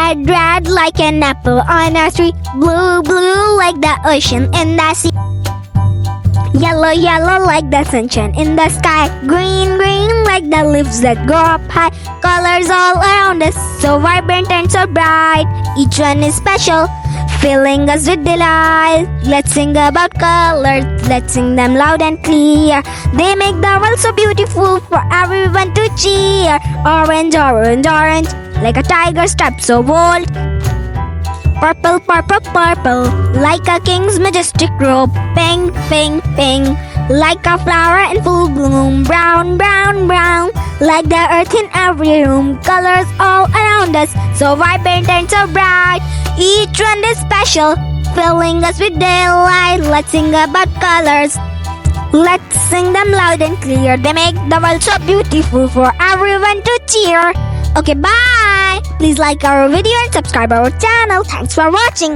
Red, red like an apple on a tree. Blue, blue like the ocean in the sea. Yellow, yellow like the sunshine in the sky. Green, green like the leaves that grow up high. Colors all around us, so vibrant and so bright. Each one is special, filling us with delight. Let's sing about colors, let's sing them loud and clear. They make the world so beautiful for everyone to cheer. Orange, orange, orange, like a tiger stripe so bold. Purple, purple, purple, like a king's majestic robe. Pink, pink, pink, like a flower in full bloom. Brown, brown, brown, like the earth in every room. Colors all around us, so vibrant and so bright. Each one is special, filling us with delight. Let's sing about colors, let's sing them loud and clear. They make the world so beautiful for everyone to cheer. Okay, bye! Please like our video and subscribe our channel. Thanks for watching.